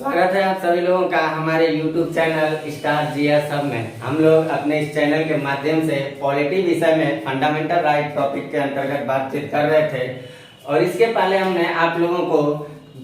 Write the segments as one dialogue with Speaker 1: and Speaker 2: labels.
Speaker 1: स्वागत है आप सभी लोगों का हमारे YouTube चैनल स्टार जीएस सब में। हम लोग अपने इस चैनल के माध्यम से पॉलिटी विषय में फंडामेंटल राइट टॉपिक के अंतर्गत बातचीत कर रहे थे और इसके पहले हमने आप लोगों को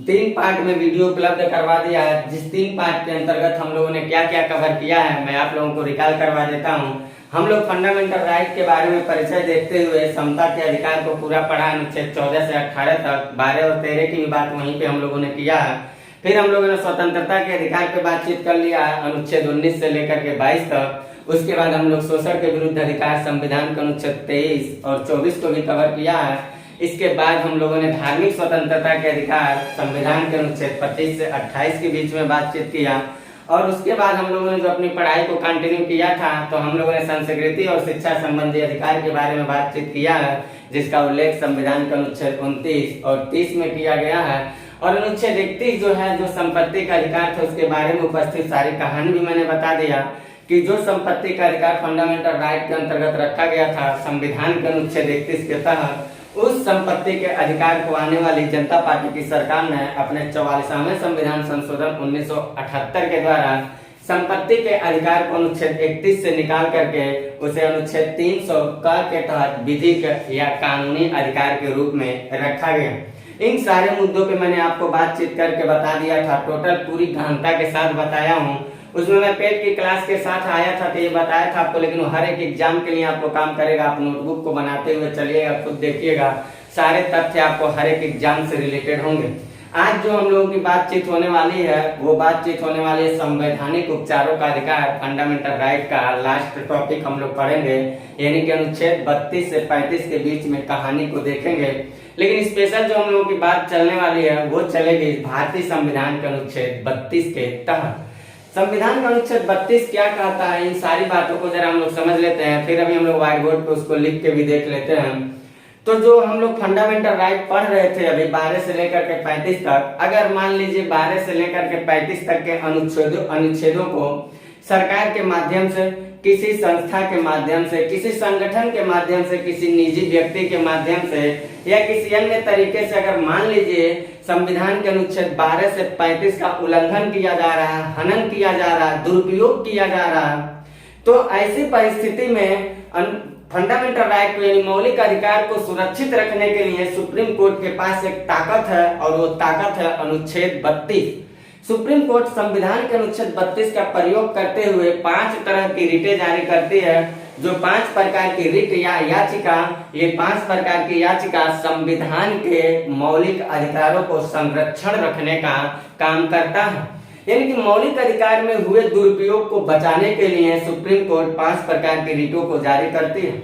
Speaker 1: 3 पार्ट में वीडियो उपलब्ध करवा दिया है। जिस 3 पार्ट के अंतर्गत हम लोगों ने क्या क्या कवर किया है मैं आप लोगों को रिकॉल करवा देता हूँ। हम लोग फंडामेंटल राइट के बारे में परिचय देखते हुए समता के अधिकार को पूरा पढ़ा, अनुच्छेद 14 से 18 तक, 12 और 13 की भी बात वहीं पे हम लोगों ने किया है। फिर हम लोगों ने स्वतंत्रता के अधिकार पे बातचीत कर लिया है, अनुच्छेद 19 से लेकर के 22 तक। उसके बाद हम लोग शोषण के विरुद्ध अधिकार संविधान के अनुच्छेद 23 और 24 को भी कवर किया है। इसके बाद हम लोगों ने धार्मिक स्वतंत्रता के अधिकार संविधान के अनुच्छेद 25 से 28 के बीच में बातचीत किया और उसके बाद हम लोगों ने जो अपनी पढ़ाई को कंटिन्यू किया था तो हम लोगों ने संस्कृति और शिक्षा संबंधी अधिकार के बारे में बातचीत किया है, जिसका उल्लेख संविधान के अनुच्छेद 29 और 30 में किया गया है। और अनुच्छेद 31 जो है, जो संपत्ति का अधिकार था, उसके बारे में उपस्थित सारी कहानी भी मैंने बता दिया कि जो संपत्ति का अधिकार फंडामेंटल राइट के अंतर्गत रखा गया था संविधान के अनुच्छेद 31 के तहत, उस संपत्ति के अधिकार को आने वाली जनता पार्टी की सरकार ने अपने 44वें संविधान संशोधन 1978 के द्वारा संपत्ति के अधिकार को अनुच्छेद 31 से निकाल करके उसे अनुच्छेद 300 क के तहत विधिक या कानूनी अधिकार के रूप में रखा गया। इन सारे मुद्दों पे मैंने आपको बातचीत करके बता दिया था, टोटल पूरी गहनता के साथ बताया हूँ। उसमें मैं पेड की क्लास के साथ आया था तो ये बताया था आपको, लेकिन हर एक एग्जाम के लिए आपको काम करेगा। आप नोटबुक को बनाते हुए चलिएगा, खुद देखिएगा, सारे तथ्य आपको हर एक एग्जाम से रिलेटेड होंगे। आज जो हम लोगों की बातचीत होने वाली है वो बातचीत होने वाली है संवैधानिक उपचारों का अधिकार, फंडामेंटल राइट का लास्ट टॉपिक हम लोग पढ़ेंगे, यानी कि अनुच्छेद 32 से 35 के बीच में कहानी को देखेंगे। लेकिन स्पेशल जो हम लोगों की बात चलने वाली है वो चलेगी भारतीय संविधान के अनुच्छेद 32 के तहत। संविधान का अनुच्छेद 32 क्या कहता है, इन सारी बातों को जरा हम लोग समझ लेते हैं, फिर अभी हम लोग व्हाइट बोर्ड पे उसको लिख के भी देख लेते हैं। तो जो हम लोग फंडामेंटल राइट पढ़ रहे थे अभी 12 से लेकर के 35 तक, अगर मान लीजिए 12 से लेकर के 35 तक के अनुच्छेदों को सरकार के माध्यम से, किसी संस्था के माध्यम से, किसी संगठन के माध्यम से, किसी निजी व्यक्ति के माध्यम से या किसी अन्य तरीके से अगर मान लीजिए संविधान के अनुच्छेद 12 से 35 का उल्लंघन किया जा रहा है, हनन किया जा रहा है, दुरुपयोग किया जा रहा है, तो ऐसी परिस्थिति में फंडामेंटल राइट को यानी मौलिक अधिकार को सुरक्षित रखने के लिए सुप्रीम कोर्ट के पास एक ताकत है और वो ताकत है अनुच्छेद 32। सुप्रीम कोर्ट संविधान के अनुच्छेद 32 का प्रयोग करते हुए 5 तरह की रिटें जारी करती है। जो 5 प्रकार की रिट या याचिका, ये 5 प्रकार की याचिका संविधान के मौलिक अधिकारों को संरक्षण रखने का काम करता है। यानी कि मौलिक अधिकार में हुए दुरुपयोग को बचाने के लिए सुप्रीम कोर्ट 5 प्रकार की रिटों को जारी करती है।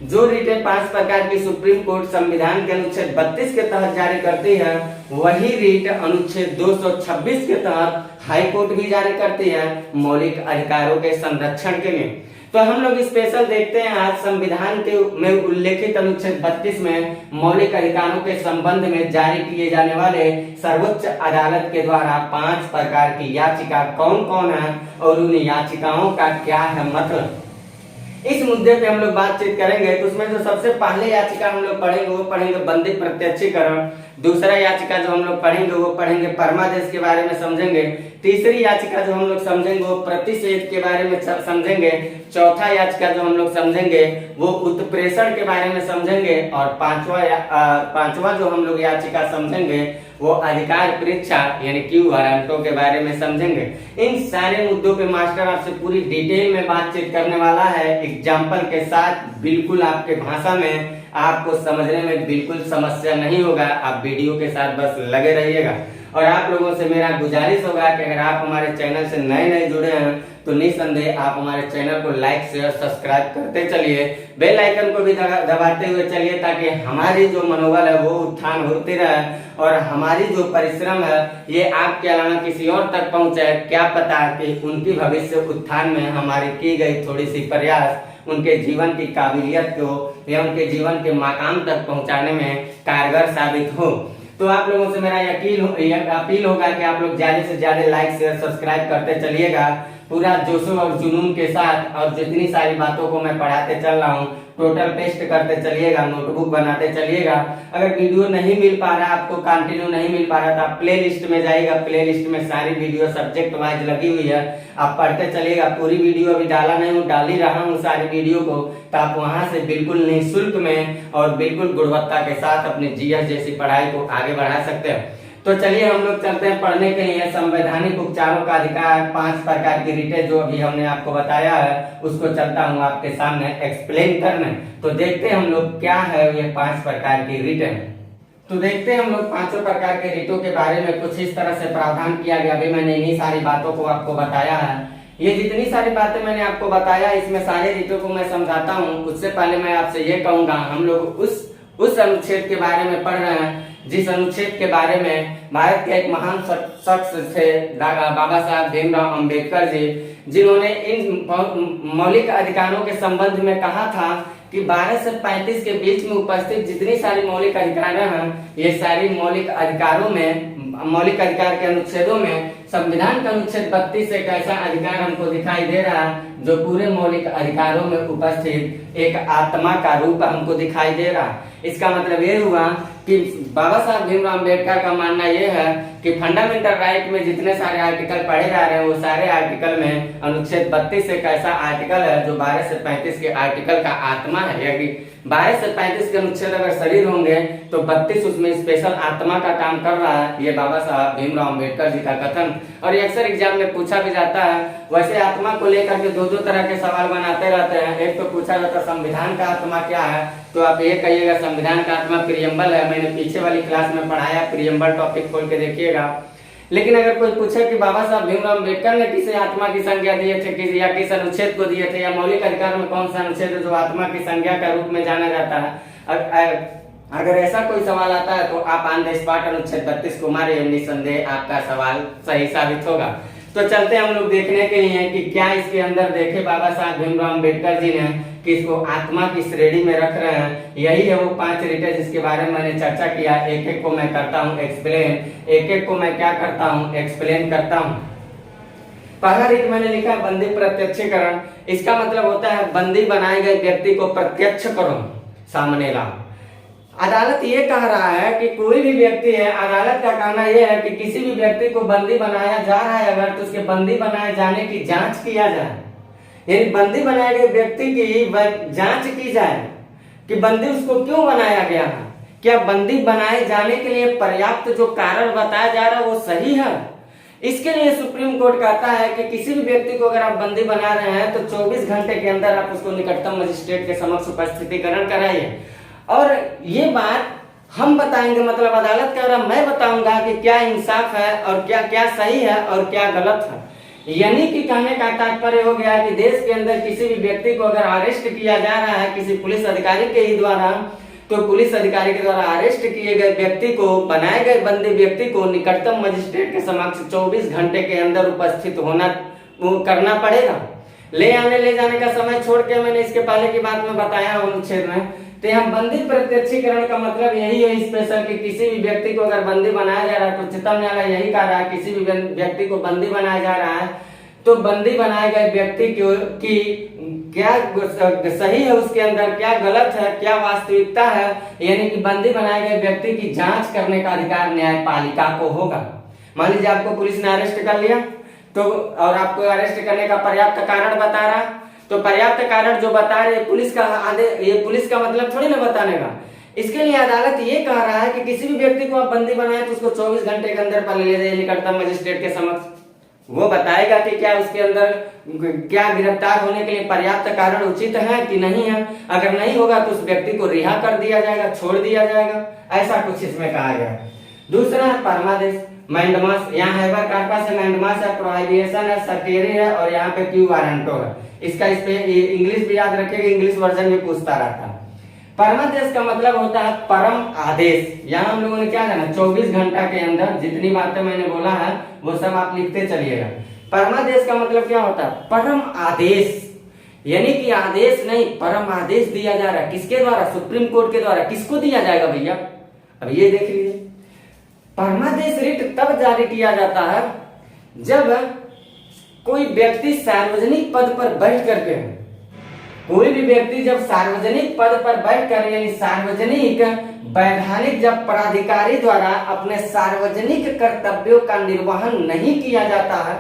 Speaker 1: जो रिटें 5 प्रकार की सुप्रीम कोर्ट संविधान के अनुच्छेद 32 के तहत जारी करती है, वही रिट अनुच्छेद 226 के तहत हाई कोर्ट भी जारी करती है मौलिक अधिकारों के संरक्षण के लिए। तो हम लोग स्पेशल देखते हैं आज संविधान के में उल्लेखित अनुच्छेद 32 में मौलिक अधिकारों के संबंध में जारी किए जाने वाले सर्वोच्च अदालत के द्वारा 5 प्रकार की याचिका कौन कौन है और उन याचिकाओं का क्या है मतलब। इस मुद्दे पे हम लोग बातचीत करेंगे। तो उसमें जो सबसे पहले याचिका हम लोग पढ़ेंगे वो पढ़ेंगे बंदी प्रत्यक्षीकरण। दूसरा याचिका जो हम लोग पढ़ेंगे वो पढ़ेंगे परमादेश के बारे में समझेंगे। तीसरी याचिका जो हम लोग समझेंगे वो प्रतिषेध के बारे में समझेंगे। चौथा याचिका जो हम लोग समझेंगे वो उत्प्रेषण के बारे में समझेंगे और पांचवा जो हम लोग याचिका समझेंगे वो अधिकार परीक्षा यानी क्यू वारंटों के बारे में समझेंगे। इन सारे मुद्दों पे मास्टर आपसे पूरी डिटेल में बातचीत करने वाला है, एग्जाम्पल के साथ, बिल्कुल आपके भाषा में, आपको समझने में बिल्कुल समस्या नहीं होगा। आप वीडियो के साथ बस लगे रहिएगा। और आप लोगों से मेरा गुजारिश होगा कि अगर आप हमारे चैनल से नए जुड़े हैं तो निसंदेह आप हमारे चैनल को लाइक शेयर सब्सक्राइब करते चलिए, बेल आइकन को भी दबाते हुए चलिए ताकि हमारी जो मनोबल है वो उत्थान होते रहे और हमारी जो परिश्रम है ये आपके अलावा किसी और तक पहुंचे। क्या पता कि उनकी भविष्य उत्थान में हमारी की गई थोड़ी सी प्रयास उनके जीवन की काबिलियत को या उनके जीवन के मकाम तक पहुंचाने में कारगर साबित हो। तो आप लोगों से मेरा अपील होगा कि आप लोग ज्यादा से ज्यादा लाइक शेयर सब्सक्राइब करते चलिएगा पूरा जोशो और जुनून के साथ। और जितनी सारी बातों को मैं पढ़ाते चल रहा हूँ टोटल पेस्ट करते चलिएगा, नोटबुक बनाते चलिएगा। अगर वीडियो नहीं मिल पा रहा, आपको कंटिन्यू नहीं मिल पा रहा, तो आप प्ले लिस्ट में जाइएगा। प्ले लिस्ट में सारी वीडियो सब्जेक्ट वाइज लगी हुई है, आप पढ़ते चलिएगा। पूरी वीडियो अभी डाला नहीं हूँ, डाल ही रहा हूँ सारी वीडियो को, तो आप वहां से बिल्कुल निःशुल्क में और बिल्कुल गुणवत्ता के साथ अपने जीएस जैसी पढ़ाई को आगे बढ़ा सकते हैं। तो चलिए हम लोग चलते हैं पढ़ने के लिए। संवैधानिक उपचारों का अधिकार, 5 प्रकार की रिटें जो अभी हमने आपको बताया है, उसको चलता हूँ आपके सामने एक्सप्लेन करने। तो देखते हैं हम लोग क्या है ये 5 प्रकार की रिटें। तो देखते हैं हम लोग 5 प्रकार के रिटों के बारे में। कुछ इस तरह से प्रावधान किया गया। अभी मैंने इन्हीं सारी बातों को आपको बताया है। ये जितनी सारी बातें मैंने आपको बताया, इसमें सारे रिटों को मैं समझाता हूँ। उससे पहले मैं आपसे ये कहूंगा, हम लोग उस अनुच्छेद के बारे में पढ़ रहे हैं जिस अनुच्छेद के बारे में भारत के एक महान शख्स थे बाबा साहब भीमराव अंबेडकर जी, जिन्होंने इन मौलिक अधिकारों के संबंध में कहा था कि 12 से 35 के बीच में उपस्थित जितनी सारी मौलिक अधिकार हैं, ये सारी मौलिक अधिकारों में, मौलिक अधिकार के अनुच्छेदों में संविधान का अनुच्छेद 32 एक ऐसा अधिकार हमको दिखाई दे रहा है जो पूरे मौलिक अधिकारों में उपस्थित एक आत्मा का रूप हमको दिखाई दे रहा है। इसका मतलब ये हुआ कि बाबा साहब भीमराव अम्बेडकर का मानना यह है कि फंडामेंटल राइट में जितने सारे आर्टिकल पढ़े जा रहे हैं, वो सारे आर्टिकल में अनुच्छेद 32 एक ऐसा आर्टिकल है जो 12 से 35 के आर्टिकल का आत्मा है। यानी 12 से 35 के अनुच्छेद अगर शरीर होंगे तो 32 उसमें स्पेशल आत्मा का काम कर रहा है। ये बाबा साहब भीमराव अम्बेडकर जी का कथन, और ये अक्सर एग्जाम में पूछा भी जाता है। वैसे आत्मा को लेकर के दो तरह के सवाल बनाते रहते हैं। एक तो पूछा जाता है संविधान का आत्मा क्या है, तो आप ये कहिएगा संविधान का आत्मा प्रियम्बल है। मैंने पीछे वाली क्लास में पढ़ाया, प्रियम्बल टॉपिक खोल के देखिएगा। लेकिन अगर कोई पूछे कि बाबा साहब भीमराव अम्बेडकर ने किसे आत्मा की संज्ञा दिए थे, या किस अनुच्छेद को दिए थे, या मौलिक अधिकार में कौन सा अनुच्छेद है जो आत्मा की संज्ञा का रूप में जाना जाता है, अगर ऐसा कोई सवाल आता है तो आप ऑन द स्पॉट अनुच्छेद 32 को मारिए, निसंदेह आपका सवाल सही साबित होगा। तो चलते हैं हम लोग देखने के लिए कि क्या इसके अंदर देखे बाबा साहब भीमराव अम्बेडकर जी ने कि इसको आत्मा की श्रेणी में रख रहे हैं। यही है वो 5 रिटें जिसके बारे में मैंने चर्चा किया। एक एक को मैं करता हूँ एक्सप्लेन, एक एक को मैं क्या करता हूँ एक्सप्लेन करता हूँ। पहला रिट मैंने लिखा बंदी प्रत्यक्षीकरण। इसका मतलब होता है बंदी बनाए गए व्यक्ति को प्रत्यक्ष करो, सामने लाओ। अदालत ये कह रहा है कि कोई भी व्यक्ति है, अदालत का कहना यह है कि किसी भी व्यक्ति को बंदी बनाया जा रहा है अगर, तो उसके बंदी बनाए जाने की जांच किया जाए। यानी बंदी बनाए गए व्यक्ति की जांच की जाए कि बंदी उसको क्यों बनाया गया है, क्या बंदी बनाए जाने के लिए पर्याप्त जो कारण बताया जा रहा है वो सही है। इसके लिए सुप्रीम कोर्ट कहता है कि किसी भी व्यक्ति को अगर आप बंदी बना रहे हैं तो 24 घंटे के अंदर आप उसको निकटतम मजिस्ट्रेट के समक्ष उपस्थितिकरण कराइए। और ये बात हम बताएंगे, मतलब अदालत कह रहा मैं बताऊंगा कि क्या इंसाफ है और क्या क्या सही है और क्या गलत है। यानी कि कहने का तात्पर्य हो गया कि देश के अंदर किसी भी व्यक्ति को अगर अरेस्ट किया जा रहा है किसी पुलिस अधिकारी के ही द्वारा, तो पुलिस अधिकारी के द्वारा अरेस्ट किए गए व्यक्ति को, बनाए गए बंदी व्यक्ति को निकटतम मजिस्ट्रेट के समक्ष 24 घंटे के अंदर उपस्थित होना करना पड़ेगा। ले आने ले जाने का समय छोड़ के मैंने इसके पहले की बात में बताया अनुच्छेद में। तो यहाँ बंदी प्रत्यक्षीकरण का मतलब यही है स्पेशल कि किसी भी व्यक्ति को अगर बंदी बनाया जा रहा है, तो उच्चतम न्यायालय यही कह रहा है किसी भी व्यक्ति को बंदी बनाया जा रहा है तो बंदी बनाए गए व्यक्ति की क्या सही है, उसके अंदर क्या गलत है, क्या वास्तविकता है, यानी कि बंदी बनाए गए व्यक्ति की जांच करने का अधिकार न्यायपालिका को होगा। मान लीजिए आपको पुलिस ने अरेस्ट कर लिया तो, और आपको अरेस्ट करने का पर्याप्त कारण बता रहा, तो पर्याप्त कारण जो बता रहे पुलिस का आदेश, ये पुलिस का मतलब थोड़ी ना बताने का। इसके लिए अदालत ये कह रहा है कि किसी भी व्यक्ति को आप बंदी बनाए तो उसको 24 घंटे के अंदर पहले ले जाइए निकटतम मजिस्ट्रेट के समक्ष। वो बताएगा कि क्या उसके अंदर क्या गिरफ्तार होने के लिए पर्याप्त कारण उचित है कि नहीं है। अगर नहीं होगा तो उस व्यक्ति को रिहा कर दिया जाएगा, छोड़ दिया जाएगा, ऐसा कुछ इसमें कहा गया है। दूसरा है परमादेश, मैंडमास। यहाँ हैबर कार्पस है, मैंडमास है, प्रोहिबिशन है, सर्टेरी है और यहाँ पे क्यू वारंटो है। इसका इस पे इंग्लिश भी याद रखेगा, इंग्लिश वर्जन भी पूछता रहता है। परमादेश का मतलब होता है परम आदेश। यहाँ हम लोगों ने क्या जाना, 24 घंटा के अंदर जितनी बातें मैंने बोला है वो सब आप लिखते चलिएगा। परमादेश का मतलब क्या होता है, परम आदेश, यानी कि आदेश नहीं परम आदेश दिया जा रहा है। किसके द्वारा, सुप्रीम कोर्ट के द्वारा। किसको दिया जाएगा भैया, अब ये देख लीजिए। परमादेश रिट तब जारी किया जाता है जब कोई व्यक्ति सार्वजनिक पद पर बैठ करके कोई भी व्यक्ति जब सार्वजनिक पद पर बैठकर यानी सार्वजनिक वैधानिक जब पदाधिकारी द्वारा अपने सार्वजनिक कर्तव्यों का निर्वहन नहीं किया जाता है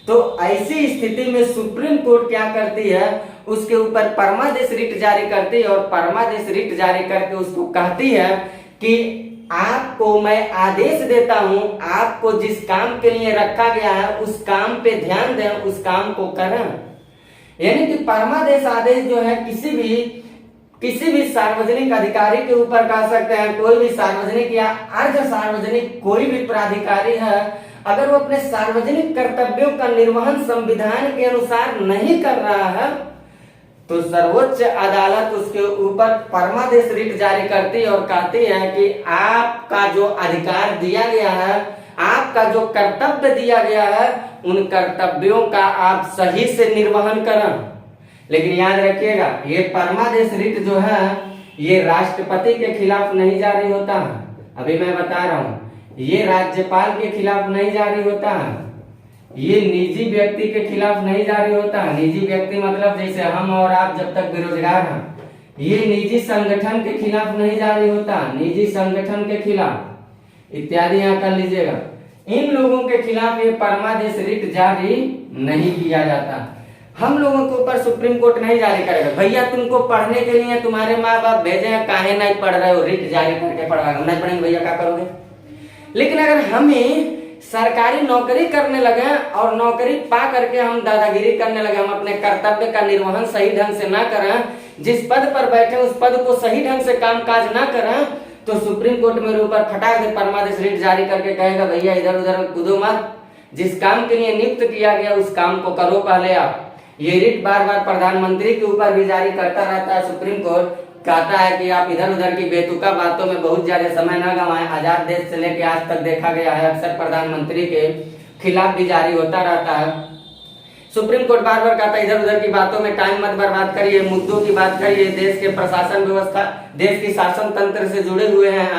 Speaker 1: तो ऐसी स्थिति में सुप्रीम कोर्ट क्या करती है, उसके ऊपर परमादेश रिट जारी करती है और परमादेश रिट जारी करके उसको कहती है कि आपको मैं आदेश देता हूं, आपको जिस काम के लिए रखा गया है उस काम पे ध्यान दें, उस काम को करें। यानी कि परमादेश आदेश जो है किसी भी सार्वजनिक अधिकारी के ऊपर कह सकते हैं। कोई भी सार्वजनिक या अर्ध सार्वजनिक कोई भी प्राधिकारी है, अगर वो अपने सार्वजनिक कर्तव्यों का निर्वहन संविधान के अनुसार नहीं कर रहा है तो सर्वोच्च अदालत उसके ऊपर परमादेश रिट जारी करती है और कहती है कि आपका जो अधिकार दिया गया है, आपका जो कर्तव्य दिया गया है, उन कर्तव्यों का आप सही से निर्वहन करें। लेकिन याद रखिएगा, ये परमादेश रिट जो है ये राष्ट्रपति के खिलाफ नहीं जारी होता है। अभी मैं बता रहा हूं, ये राज्यपाल के खिलाफ नहीं जारी होता है, ये निजी व्यक्ति के खिलाफ नहीं जारी होता है। निजी व्यक्ति मतलब जैसे हम और आप जब तक बेरोजगार हैं, ये निजी संगठन के खिलाफ नहीं जारी होता, निजी संगठन के खिलाफ इत्यादि यहाँ कर लीजिएगा। इन लोगों के खिलाफ ये परमादेश रिट जारी नहीं किया जाता। हम लोगों के ऊपर सुप्रीम कोर्ट नहीं जारी करेगा, भैया तुमको पढ़ने के लिए तुम्हारे माँ बाप भेजे हैं, काहे नहीं पढ़ रहे हो, रिट जारी करके पढ़वाएगा। नहीं पढ़ेंगे भैया क्या करोगे। लेकिन अगर हमें सरकारी नौकरी करने लगे और नौकरी पा करके हम दादागिरी करने लगे, हम अपने कर्तव्य का निर्वहन सही ढंग से ना करें, जिस पद पर बैठे उस पद को सही ढंग से कामकाज ना करें, तो सुप्रीम कोर्ट मेरे ऊपर फटाक से परमादेश रिट जारी करके कहेगा भैया इधर उधर कूदो मत, जिस काम के लिए नियुक्त किया गया उस काम को करो पहले आप। ये रिट बार बार प्रधानमंत्री के ऊपर भी जारी करता रहता है। सुप्रीम कोर्ट कहता है कि आप इधर उधर की बेतुका बातों में बहुत ज्यादा समय न गंवाएं। आजाद देश से लेकर आज तक देखा गया है अक्सर प्रधानमंत्री के खिलाफ भी जारी होता रहता है। सुप्रीम कोर्ट बार बार कहता है इधर उधर की बातों में टाइम मत बर्बाद करिए, मुद्दों की बात करिए, देश के प्रशासन व्यवस्था, देश की शासन तंत्र से जुड़े हुए हैं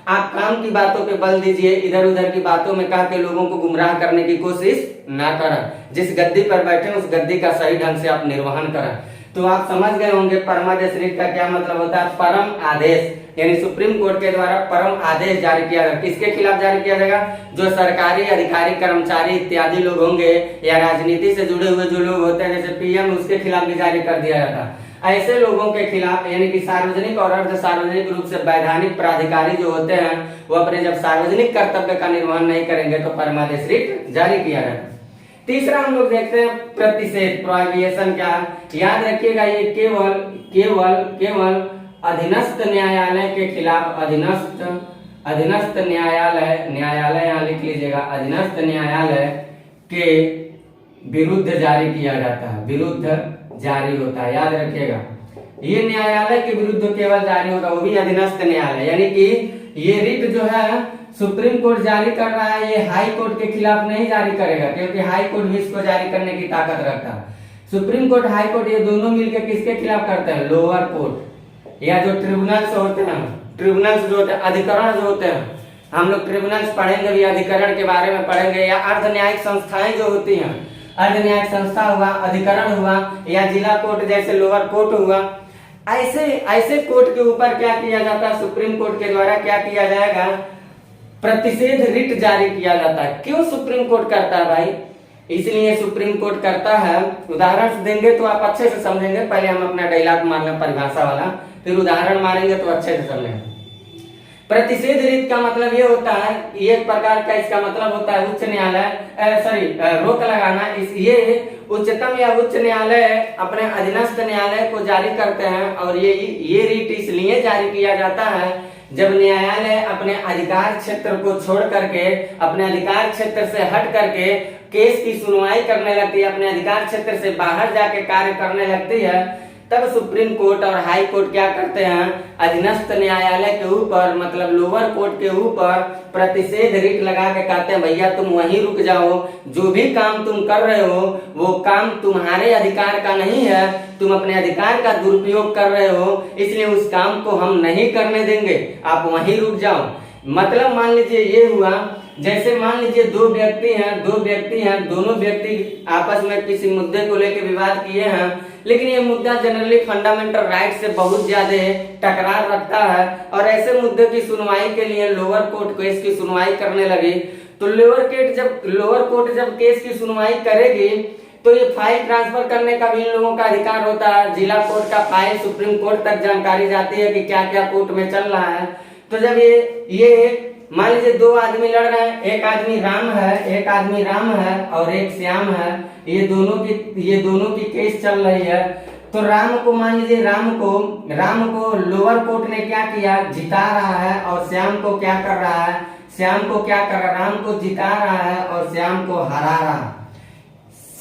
Speaker 1: आप काम की बातों पे बल दीजिए, इधर उधर की बातों में कह के लोगों को गुमराह करने की कोशिश ना करें। जिस गद्दी पर बैठे उस गद्दी का सही ढंग से आप निर्वहन करें। तो आप समझ गए होंगे परमादेश रिट का क्या मतलब होता है। परम आदेश यानी सुप्रीम कोर्ट के द्वारा परम आदेश जारी किया जाएगा। किसके खिलाफ जारी किया जाएगा? जो सरकारी अधिकारी, कर्मचारी इत्यादि लोग होंगे या राजनीति से जुड़े हुए जो लोग होते हैं जैसे पीएम, उसके खिलाफ भी जारी कर दिया जाता है। ऐसे लोगों के खिलाफ यानी कि सार्वजनिक और अर्ध सार्वजनिक रूप से वैधानिक प्राधिकारी जो होते हैं वो अपने जब सार्वजनिक कर्तव्य का निर्वहन नहीं करेंगे तो परमादेश रिट जारी किया जाएगा। तीसरा हम लोग देखते हैं प्रतिषेध, प्रोहिबिशन। क्या याद रखिएगा, ये केवल केवल केवल अधीनस्थ न्यायालय के खिलाफ, अधीनस्थ न्यायालय यहाँ लिख लीजिएगा, अधीनस्थ न्यायालय के विरुद्ध जारी किया जाता है, विरुद्ध जारी होता है। याद रखिएगा, ये न्यायालय के विरुद्ध केवल जारी होगा, वो भी अधीनस्थ न्यायालय। यानी कि ये रिट जो है सुप्रीम कोर्ट जारी कर रहा है, ये हाई कोर्ट के खिलाफ नहीं जारी करेगा, क्योंकि हाई कोर्ट भी इसको जारी करने की ताकत रखता है। सुप्रीम कोर्ट, हाई कोर्ट ये दोनों मिलकर किसके खिलाफ करते हैं? लोअर कोर्ट या जो ट्रिब्यूनल्स होते हैं, ट्रिब्यूनल्स जो होते हैं, अधिकरण जो होते हैं, हम लोग ट्रिब्यूनल्स पढ़ेंगे भी, अधिकरण के बारे में पढ़ेंगे, या अर्ध न्यायिक संस्थाएं जो होती हैं, अर्ध न्यायिक संस्था हुआ, अधिकरण हुआ, या जिला कोर्ट जैसे लोअर कोर्ट हुआ, ऐसे कोर्ट के ऊपर क्या किया जाता है? सुप्रीम कोर्ट के द्वारा क्या किया जाएगा? प्रतिषेध रिट जारी किया जाता है। क्यों सुप्रीम कोर्ट करता है भाई? इसलिए सुप्रीम कोर्ट करता है, उदाहरण देंगे तो आप अच्छे से समझेंगे। पहले हम अपना डायलॉग मारना परिभाषा वाला, फिर उदाहरण मारेंगे तो अच्छे से समझेंगे। प्रतिषेध रिट का मतलब ये होता है, एक प्रकार का इसका मतलब होता है उच्च न्यायालय रोक लगाना। ये उच्चतम या उच्च न्यायालय अपने अधीनस्थ न्यायालय को जारी करते हैं, और ये रिट इसलिए जारी किया जाता है जब न्यायालय अपने अधिकार क्षेत्र को छोड़ करके, अपने अधिकार क्षेत्र से हट करके केस की सुनवाई करने लगती है, अपने अधिकार क्षेत्र से बाहर जाके कार्य करने लगती है, तब सुप्रीम कोर्ट और हाई कोर्ट क्या करते हैं? अधीनस्थ न्यायालय के ऊपर, मतलब लोअर कोर्ट के ऊपर प्रतिषेध रिट लगा के कहते हैं भैया तुम वहीं रुक जाओ, जो भी काम तुम कर रहे हो वो काम तुम्हारे अधिकार का नहीं है, तुम अपने अधिकार का दुरुपयोग कर रहे हो, इसलिए उस काम को हम नहीं करने देंगे, आप वहीं रुक जाओ। मतलब मान लीजिए ये हुआ, जैसे मान लीजिए दो व्यक्ति हैं, दोनों व्यक्ति आपस में किसी मुद्दे को लेकर विवाद किए हैं, लेकिन ये मुद्दा जनरली फंडामेंटल राइट से बहुत ज्यादा टकरार रखता है, और ऐसे मुद्दे की सुनवाई के लिए लोअर कोर्ट केस की सुनवाई करने लगी। तो लोअर कोर्ट जब केस की सुनवाई करेगी तो ये फाइल ट्रांसफर करने का भी इन लोगों का अधिकार होता है। जिला कोर्ट का फाइल सुप्रीम कोर्ट तक जानकारी जाती है कि क्या क्या कोर्ट में चल रहा है। तो जब ये मान लीजिए दो आदमी लड़ रहे हैं, एक आदमी राम है और एक श्याम है, ये दोनों की केस चल रही है। तो राम को लोअर कोर्ट ने क्या किया, जिता रहा है, और श्याम को क्या कर रहा है, राम को जिता रहा है और श्याम को हरा रहा है।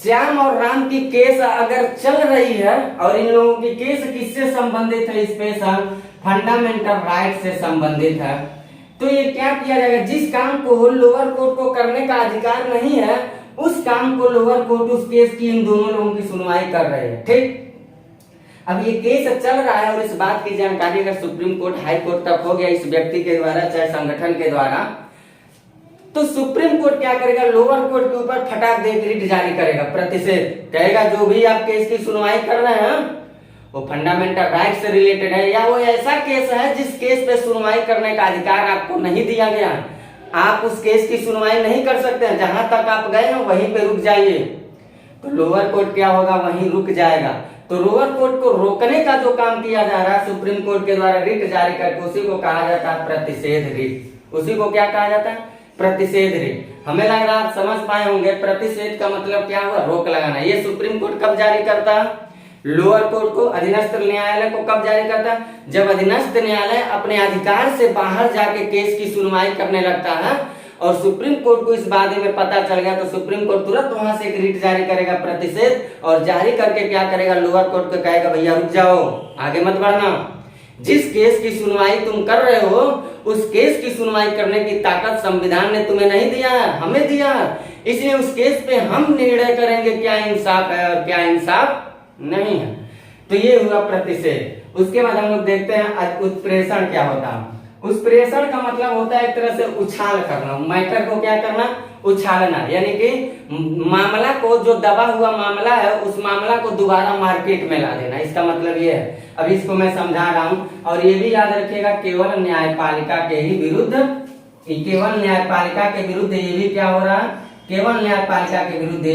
Speaker 1: श्याम और राम की केस अगर चल रही है और इन लोगों की केस किससे संबंधित है, स्पेशल फंडामेंटल राइट से संबंधित है, तो ये क्या किया जाएगा, जिस काम को लोअर कोर्ट को करने का अधिकार नहीं है उस काम को लोअर कोर्ट उस केस की इन दोनों लोगों की सुनवाई कर रहे हैं। ठीक, अब ये केस चल रहा है और इस बात की जानकारी अगर सुप्रीम कोर्ट, हाई कोर्ट तक हो गया इस व्यक्ति के द्वारा चाहे संगठन के द्वारा, तो सुप्रीम कोर्ट क्या करेगा, लोअर कोर्ट के ऊपर फटाक दे रिट जारी करेगा, प्रतिषेध कहेगा जो भी आप केस की सुनवाई कर रहे हैं वो फंडामेंटल राइट से रिलेटेड है, या वो ऐसा केस है जिस केस पे सुनवाई करने का अधिकार आपको नहीं दिया गया, आप उस केस की सुनवाई नहीं कर सकते हैं, जहां तक आप गए हैं वहीं पे रुक जाइए। तो लोअर कोर्ट क्या होगा, वहीं रुक जाएगा। तो लोअर कोर्ट को रोकने का जो काम किया जा रहा है सुप्रीम कोर्ट के द्वारा रिट जारी करके, उसी को कहा जाता है प्रतिषेध रिट। उसी को क्या कहा जाता है, प्रतिषेध रिट। हमें लग रहा है आप समझ पाए होंगे प्रतिषेध का मतलब क्या हुआ, रोक लगाना। ये सुप्रीम कोर्ट कब जारी करता है, लोअर कोर्ट को, अधीनस्थ न्यायालय को कब जारी करता है, जब अधीनस्थ न्यायालय अपने अधिकार से बाहर जाके केस की सुनवाई करने लगता है और सुप्रीम कोर्ट को इस बारे में पता चल गया, तो सुप्रीम कोर्ट तुरंत वहां से एक रिट जारी करेगा प्रतिषेध, और जारी करके क्या करेगा, लोअर कोर्ट को कहेगा भैया रुक जाओ, आगे मत बढ़ना, जिस केस की सुनवाई तुम कर रहे हो उस केस की सुनवाई करने की ताकत संविधान ने तुम्हें नहीं दिया है, हमें दिया है, इसलिए उस केस पे हम निर्णय करेंगे क्या इंसाफ है और क्या इंसाफ नहीं है। तो ये हुआ प्रतिषेध। उसके बाद हम लोग देखते हैं उत्प्रेषण क्या होता है। उत्प्रेषण का मतलब होता है एक तरह से उछाल करना, मैटर को क्या करना, उछालना, यानी कि मामला को, जो दबा हुआ मामला है उस मामला को दोबारा मार्केट में ला देना, इसका मतलब ये है। अब इसको मैं समझा रहा हूं, और ये भी याद रखिएगा केवल न्यायपालिका के ही विरुद्ध, केवल न्यायपालिका के विरुद्ध ये भी क्या हो रहा है, केवल न्यायपालिका के विरुद्ध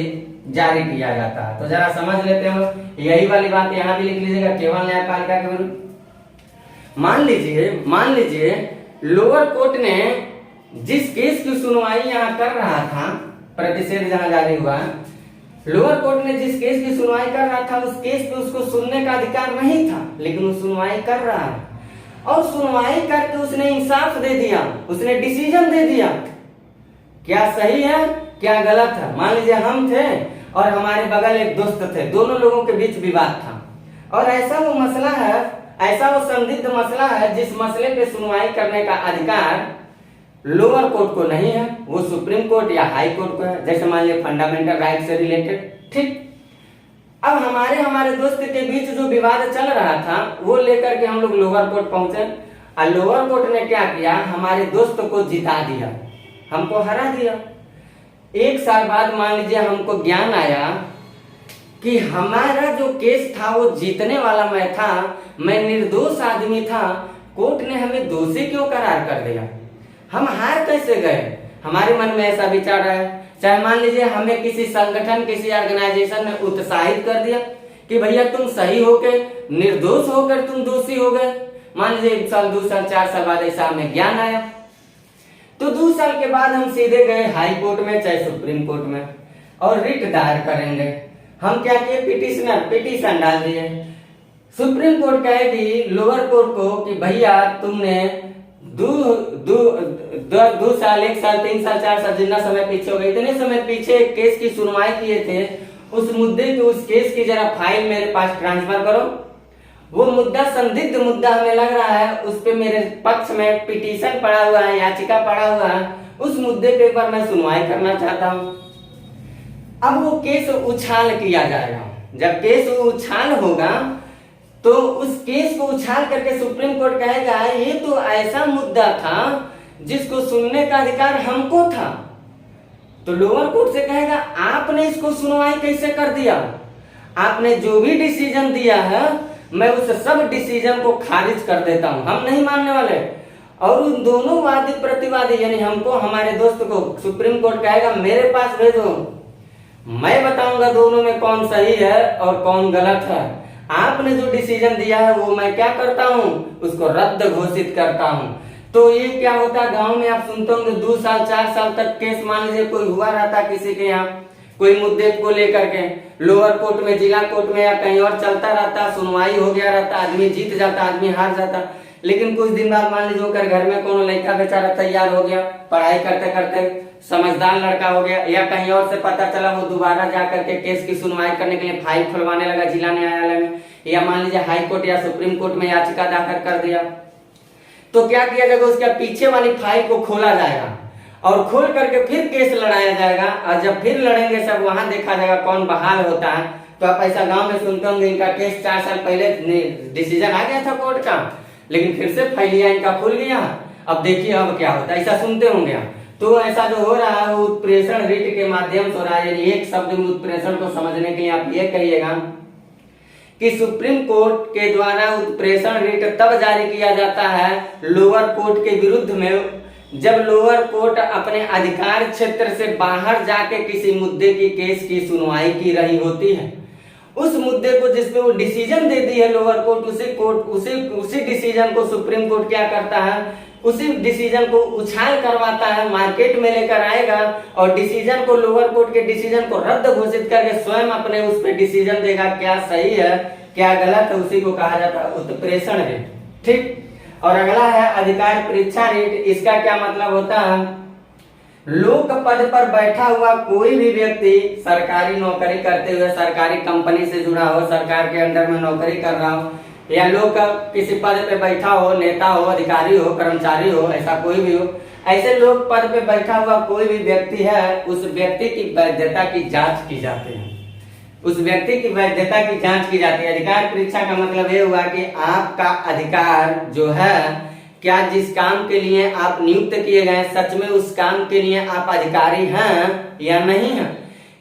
Speaker 1: जारी किया जाता है। तो जरा समझ लेते हो, यही वाली बात यहाँ भी लिख लीजिएगा, केवल न्यायपालिका के विरुद्ध। मान लीजिए लोअर कोर्ट ने जिस केस की सुनवाई यहाँ कर रहा था, प्रतिषेध जहां जारी हुआ, लोअर कोर्ट ने जिस केस की सुनवाई कर रहा था उस केस पे उसको सुनने का अधिकार नहीं था, लेकिन वो सुनवाई कर रहा है, और सुनवाई करके उसने इंसाफ दे दिया, उसने डिसीजन दे दिया। क्या सही है क्या गलत है, मान लीजिए हम थे और हमारे बगल एक दोस्त थे, दोनों लोगों के बीच विवाद था, और ऐसा वो मसला है, ऐसा वो संदिग्ध मसला है जिस मसले पे सुनवाई करने का अधिकार लोअर कोर्ट को नहीं है, वो सुप्रीम कोर्ट या हाई कोर्ट को है। जैसे मान लीजिए फंडामेंटल राइट से रिलेटेड, ठीक। अब हमारे दोस्त के बीच जो विवाद चल रहा था वो लेकर के हम लोग लोअर कोर्ट पहुंचे, और लोअर कोर्ट ने क्या किया, हमारे दोस्त को जिता दिया, हमको हरा दिया। एक साल बाद मान लीजिए हमको ज्ञान आया कि हमारा जो केस था वो जीतने वाला मैं था, मैं निर्दोष आदमी था, कोर्ट ने हमें दोषी क्यों करार कर दिया, हम हार कैसे गए। हमारे मन में ऐसा विचार है, चाहे मान लीजिए हमें किसी संगठन, किसी ऑर्गेनाइजेशन ने उत्साहित कर दिया कि भैया तुम सही होकर, निर्दोष होकर तुम दोषी हो गए। मान लीजिए 1 साल 2 साल 4 साल बाद ऐसा हमें ज्ञान आया, तो 2 साल के बाद हम सीधे गए हाई कोर्ट में चाहे सुप्रीम कोर्ट में और रिट दायर करेंगे। हम क्या किए, पिटीशन डाल दिए। सुप्रीम कोर्ट कहेगी लोअर कोर्ट को कि भैया तुमने 2 साल 1 साल 3 साल 4 साल जितना समय पीछे हो गए, इतने समय पीछे एक केस की सुनवाई किए थे, उस मुद्दे की, उस केस की जरा फाइल मेरे पास ट्रांसफर करो। वो मुद्दा संदिग्ध मुद्दा हमें लग रहा है, उस पे मेरे पक्ष में पिटीशन पड़ा हुआ है, याचिका पड़ा हुआ है, उस मुद्दे पे एक बार मैं सुनवाई करना चाहता हूं। अब वो केस उछाल किया जाएगा। जब केस उछाल होगा तो उस केस को उछाल करके सुप्रीम कोर्ट कहेगा ये तो ऐसा मुद्दा था जिसको सुनने का अधिकार हमको था। तो लोअर कोर्ट से कहेगा आपने इसको सुनवाई कैसे कर दिया, आपने जो भी डिसीजन दिया है मैं उस सब डिसीजन को खारिज कर देता हूं, हम नहीं मानने वाले। और उन दोनों वादी प्रतिवादी यानी हमको, हमारे दोस्त को सुप्रीम कोर्ट कहेगा मेरे पास भेजो, मैं बताऊंगा दोनों में कौन सही है और कौन गलत है। आपने जो डिसीजन दिया है वो मैं क्या करता हूं, उसको रद्द घोषित करता हूं। तो ये क्या होता है, गांव में आप सुनते होंगे 2 साल 4 साल तक केस, मान लीजिए कोई हुआ रहता किसी के यहाँ कोई मुद्दे को लेकर के, लोअर कोर्ट में, जिला कोर्ट में या कहीं और चलता रहता, सुनवाई हो गया रहता, आदमी जीत जाता, आदमी हार जाता। लेकिन कुछ दिन बाद मान लीजिए होकर घर में कोनो लड़का बेचारा तैयार हो गया, पढ़ाई करते करते समझदार लड़का हो गया, या कहीं और से पता चला वो दोबारा जाकर के केस की सुनवाई करने के लिए फाइल खुलवाने लगा जिला न्यायालय में, या मान लीजिए हाई कोर्ट या सुप्रीम कोर्ट में याचिका दाखिल कर दिया। तो क्या किया जाएगा, उसके पीछे वाली फाइल को खोला जाएगा और खोल करके फिर केस लड़ाया जाएगा। और जब फिर लड़ेंगे सब, वहां देखा जाएगा कौन बहाल होता है। तो आप ऐसा गांव में सुनते होंगे, इनका केस 4 साल पहले डिसीजन आ गया था कोर्ट का, लेकिन फिर से फाइलिया इनका खुल गया, अब देखिए अब क्या होता है, ऐसा सुनते होंगे। तो ऐसा जो हो रहा है वो उत्प्रेषण रिट के माध्यम से हो रहा है। एक शब्द में उत्प्रेषण को समझने के लिए आप ये कहिएगा कि सुप्रीम कोर्ट के द्वारा उत्प्रेषण रिट तब जारी किया जाता है लोअर कोर्ट के विरुद्ध में, जब लोअर कोर्ट अपने अधिकार क्षेत्र से बाहर जाके किसी मुद्दे की केस की सुनवाई की रही होती है। उस मुद्दे को जिसपे वो डिसीजन दे दी है लोअर कोर्ट, उसी डिसीजन को सुप्रीम कोर्ट क्या करता है, उसी डिसीजन को उछाल करवाता है, मार्केट में लेकर आएगा और डिसीजन को, लोअर कोर्ट के डिसीजन को रद्द घोषित करके स्वयं अपने उस पर डिसीजन देगा, क्या सही है क्या गलत है, उसी को कहा जाता है उत्प्रेषण रिट। ठीक। और अगला है अधिकार परीक्षा रिट। इसका क्या मतलब होता है, लोक पद पर बैठा हुआ कोई भी व्यक्ति सरकारी नौकरी करते हुए, सरकारी कंपनी से जुड़ा हो, सरकार के अंडर में नौकरी कर रहा हो, या लोग किसी पद पे बैठा हो, नेता हो, अधिकारी हो, कर्मचारी हो, ऐसा कोई भी हो, ऐसे लोग पद पे बैठा हुआ कोई भी व्यक्ति है, उस व्यक्ति की वैधता की जांच की जाती है, उस व्यक्ति की वैधता की जांच की जाती है। अधिकार परीक्षा का मतलब ये हुआ कि आपका अधिकार जो है, क्या जिस काम के लिए आप नियुक्त किए गए सच में उस काम के लिए आप अधिकारी हैं या नहीं हैं,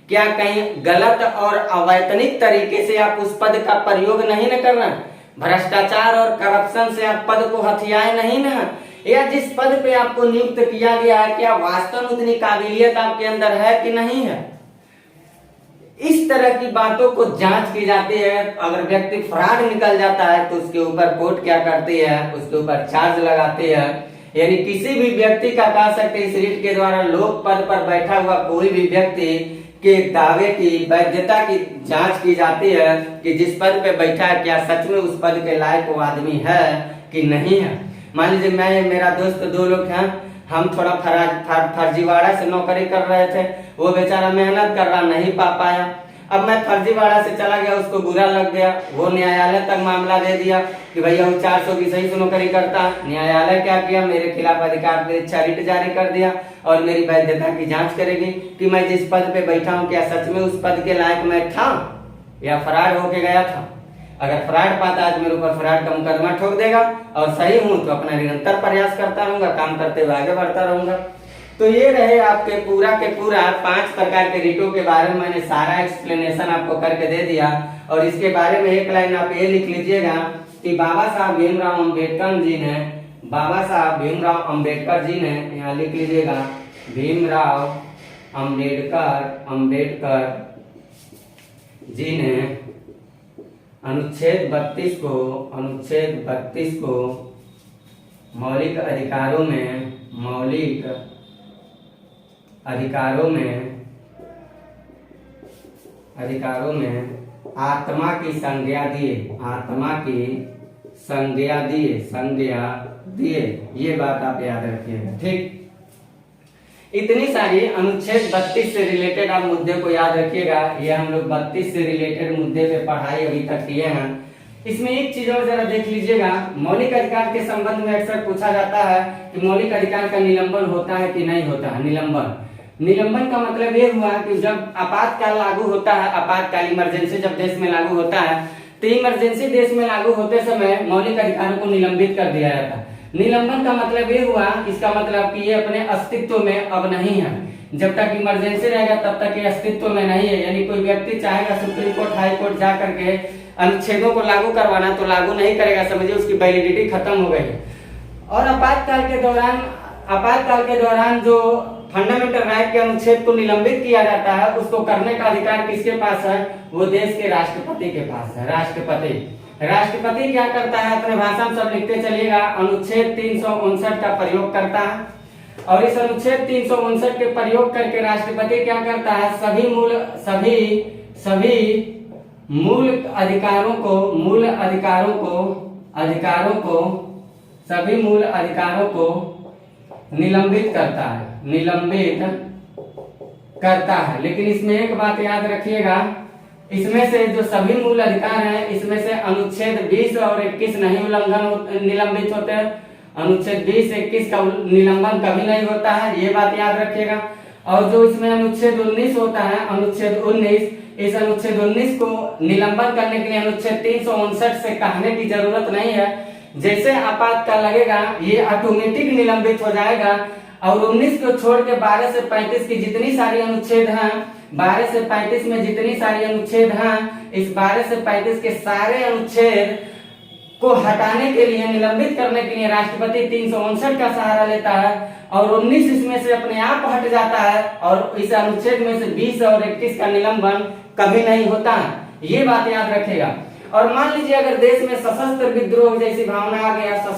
Speaker 1: क्या कहीं गलत और अवैतनिक तरीके से आप उस पद का प्रयोग नहीं न कर रहे हैं, भ्रष्टाचार और करप्शन से आप पद को हथियाए नहीं न, या जिस पद पे आपको नियुक्त किया गया है क्या वास्तव में उतनी काबिलियत आपके अंदर है कि नहीं है। इस तरह की बातों को जांच की जाती है। अगर व्यक्ति फ्रॉड निकल जाता है तो उसके ऊपर कोर्ट क्या करती है, उसके ऊपर चार्ज लगाती है। यानी किसी भी व्यक्ति का कह सकते इस रिट के द्वारा लोक पद पर बैठा हुआ कोई भी व्यक्ति के दावे की वैधता की जांच की जाती है कि जिस पद पे बैठा है क्या सच में उस पद के लायक वो आदमी है कि नहीं है। मान लीजिए मैं, मेरा दोस्त, 2 लोग हैं, हम थोड़ा फर्जीवाड़ा से नौकरी कर रहे थे, वो बेचारा मेहनत कर रहा नहीं पा पाया, अब मैं फर्जीवाड़ा से चला गया, उसको बुरा लग गया, वो न्यायालय तक मामला दे दिया कि भैया वो 400 की सही से नौकरी करता। न्यायालय क्या किया, मेरे खिलाफ अधिकार परीक्षा रिट जारी कर दिया और मेरी वैधता की जांच करेगी कि मैं जिस पद पे बैठा हूँ क्या सच में उस पद के लायक मैं था या फ्रॉड होके गया था। अगर फ्रॉड पाता है तो मेरे ऊपर फ्रॉड का मुकदमा ठोक देगा, और सही हूं तो अपना निरंतर प्रयास करता रहूंगा, काम करते हुए आगे बढ़ता रहूंगा। तो ये रहे आपके पूरा के पूरा 5 प्रकार के रिटों के बारे में मैंने सारा एक्सप्लेनेशन आपको करके दे दिया। और इसके बारे में एक लाइन आप ये लिख लीजिएगा कि बाबा साहब भीमराव अम्बेडकर जी ने, बाबा साहब भीमराव अम्बेडकर जी ने, यहाँ लिख लीजिएगा भीमराव अम्बेडकर जी ने अनुच्छेद 32 को मौलिक अधिकारों में आत्मा की संज्ञा दिए। ये बात आप याद रखिएगा। ठीक, इतनी सारी अनुच्छेद 32 से रिलेटेड आप मुद्दे को याद रखिएगा। ये हम लोग 32 से रिलेटेड मुद्दे पे पढ़ाई अभी तक किए हैं। इसमें एक चीज और जरा देख लीजिएगा, मौलिक अधिकार के संबंध में अक्सर पूछा जाता है कि मौलिक अधिकार का निलंबन होता है कि नहीं होता है। निलंबन का मतलब ये हुआ कि जब आपातकाल लागू होता है, आपातकाल इमरजेंसी जब देश में लागू होता है, तो इमरजेंसी देश में लागू होते समय मौलिक अधिकारों को निलंबित कर दिया जाता है। निलंबन का मतलब ये हुआ, इसका मतलब कि ये अपने अस्तित्व में अब नहीं है। जब तक इमरजेंसी रहेगा तब तक ये अस्तित्व में नहीं है। यानी कोई व्यक्ति चाहेगा सुप्रीम कोर्ट, हाई कोर्ट जा करके अनुच्छेदों को लागू करवाना तो लागू नहीं करेगा, समझिए उसकी वैलिडिटी खत्म हो गई है। और आपातकाल के दौरान जो फंडामेंटल राइट के अनुच्छेद को निलंबित किया जाता है, उसको करने का अधिकार किसके पास है? वो देश के राष्ट्रपति के पास है। राष्ट्रपति क्या करता है? अपने भाषण सब लिखते चलिएगा। अनुच्छेद 359 का प्रयोग करता है, और इस अनुच्छेद 359 के प्रयोग करके राष्ट्रपति क्या करता है? सभी मूल अधिकारों को निलंबित करता है। लेकिन इसमें एक बात याद रखिएगा, इसमें से जो सभी मूल अधिकार हैं, इसमें से अनुच्छेद 20 और 21 नहीं निलंबित होते हैं। अनुच्छेद 20 21 का निलंबन कभी नहीं होता है, ये बात याद रखिएगा। और जो इसमें अनुच्छेद 19 होता है, अनुच्छेद 19, इस अनुच्छेद 19 को निलंबन करने के लिए अनुच्छेद 359 से कहने की जरूरत नहीं है। जैसे आपातकाल लगेगा ये ऑटोमेटिक निलंबित हो जाएगा। और 19 को छोड़ के 12 से 35 की जितनी सारी अनुच्छेद हैं, 12 से 35 में जितनी सारी अनुच्छेद हैं, इस 12 से 35 के सारे अनुच्छेद को हटाने के लिए, निलंबित करने के लिए राष्ट्रपति 359 का सहारा लेता है, और 19 इसमें से अपने आप हट जाता है, और इस अनुच्छेद में से 20 और 21 का निलंबन कभी नहीं होता। ये बात याद रखेगा। और मान लीजिए अगर देश में सशस्त्र विद्रोह जैसी भावना आ गया, तो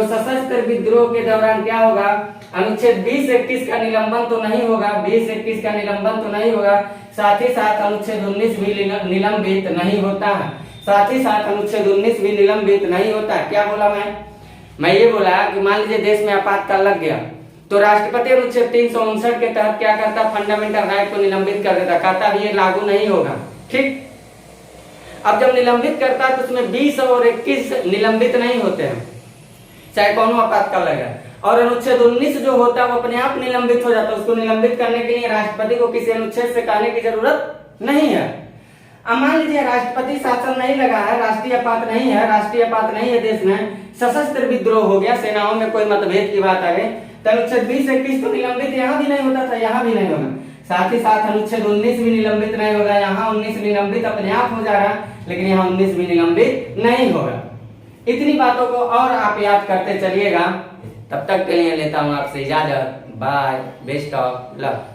Speaker 1: सशस्त्र विद्रोह के दौरान क्या होगा? अनुच्छेद 20-21 का निलंबन तो नहीं होगा, 20-21 का निलंबन तो नहीं होगा, साथ ही साथ अनुच्छेद 19 भी निलंबित नहीं होता है। क्या बोला मैं ये बोला कि मान लीजिए देश में आपातकाल लग गया, तो राष्ट्रपति अनुच्छेद 359 के तहत क्या करता? फंडामेंटल राइट को निलंबित कर देता, कहता ये लागू नहीं होगा। ठीक, अब जब निलंबित करता है तो उसमें 20 और 21 निलंबित नहीं होते हैं, चाहे कौन आपातकाल लगे। और अनुच्छेद 19 जो होता है वो अपने आप निलंबित हो जाता है। उसको निलंबित करने के लिए राष्ट्रपति को किसी अनुच्छेद से कहने की जरूरत नहीं है। अब मान लीजिए राष्ट्रपति शासन नहीं लगा है, राष्ट्रीय आपात नहीं है देश में, सशस्त्र विद्रोह हो गया, सेनाओं में कोई मतभेद की बात आ गई, तो अनुच्छेद 20-21 तो निलंबित यहाँ भी नहीं होता था, यहाँ भी नहीं होगा। साथ ही साथ अनुच्छेद 19 भी निलंबित नहीं होगा, यहाँ 19 निलंबित अपने आप हो जा रहा है, लेकिन यहाँ 19 भी निलंबित नहीं होगा। इतनी बातों को और आप याद करते चलिएगा। तब तक के लिए लेता हूँ आपसे इजाजत। Bye, best of luck.